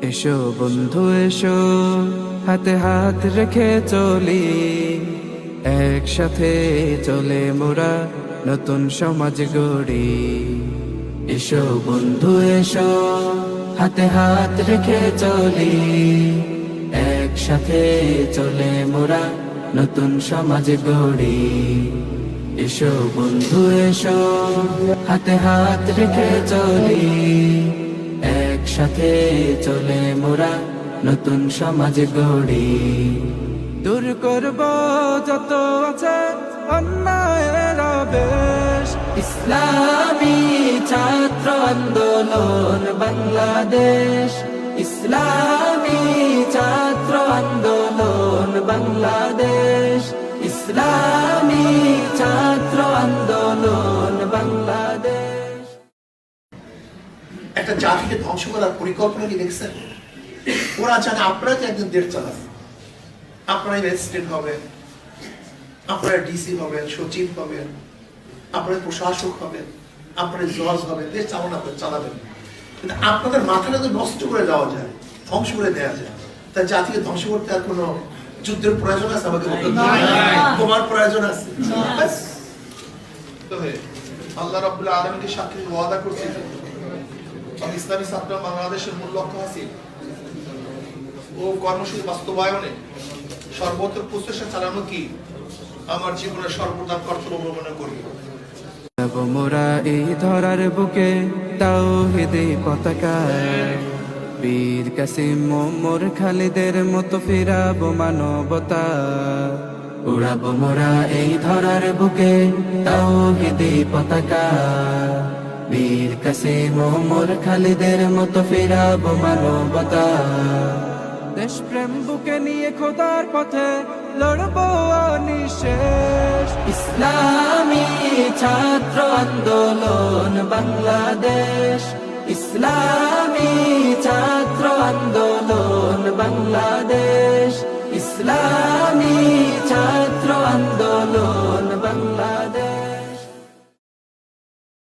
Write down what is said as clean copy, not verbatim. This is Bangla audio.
এসো বন্ধু এসো, হাতে হাত রেখে চলি, একসাথে চলে মোরা নতুন সমাজ গড়ি। এসো বন্ধু এসো, হাতে হাত রেখে চলি, একসাথে চলে মোরা নতুন সমাজ গড়ি। এসো বন্ধু এসো, হাতে হাত রেখে চলি, একসাথে চলে মোরা নতুন সমাজ গড়ি। দূর করব যত আছে অন্যায়ের আবেশ, ইসলামী ছাত্র আন্দোলন বাংলাদেশ, ইসলামী ছাত্র আন্দোলন বাংলাদেশ, ইসলামী ছাত্র আন্দোলন বাংলাদেশ। একটা জাতিকে ধ্বংস করার পরিকল্পনা কি দেখছেন? ওরা জানে আপনারা তো একজন দেশ চালাবেন, আপনারাই ম্যাজিস্ট্রেট হবেন, আপনারা ডিসি হবেন, সচিব হবেন, আপনারা প্রশাসক হবেন, আপনারা জজ হবেন, দেশ চালাবেন। কিন্তু আপনাদের মাথাটা তো নষ্ট করে দেওয়া যায়, ধ্বংস করে দেওয়া যায়। তাই জাতিকে ধ্বংস করতে আর কোনো যুদ্ধের প্রয়োজন আছে? আমাকে তোমার প্রয়োজন আছে? আল্লাহ রাব্বুল আলামিনের সাথে ওয়াদা করছি, ইসলামী ছাত্র বাংলাদেশের মূল লক্ষ্য হাসিল ও কর্মসূচি বাস্তবায়নে সর্বত্র প্রচেষ্টা চালানো কি আমার জীবনের সর্বদান কর্তব্য মনে করি। মোরা এই ধরার বুকে তাওহীদের পতাকা, বীর কাসিম ওমর খালিদের মতো ফিরাবো মানবতা। উড়াবো মোরা এই ধরার বুকে তাওহীদের পতাকা, বীর কাসিম ওমর খালিদের মতো ফিরাবো মানবতা। দেশপ্রেম বুকে নিয়ে খোদার পথে লড়বো অনিশেষ, ইসলামী ছাত্র আন্দোলন বাংলাদেশ, ইসলামী ছাত্র আন্দোলন বাংলাদেশ।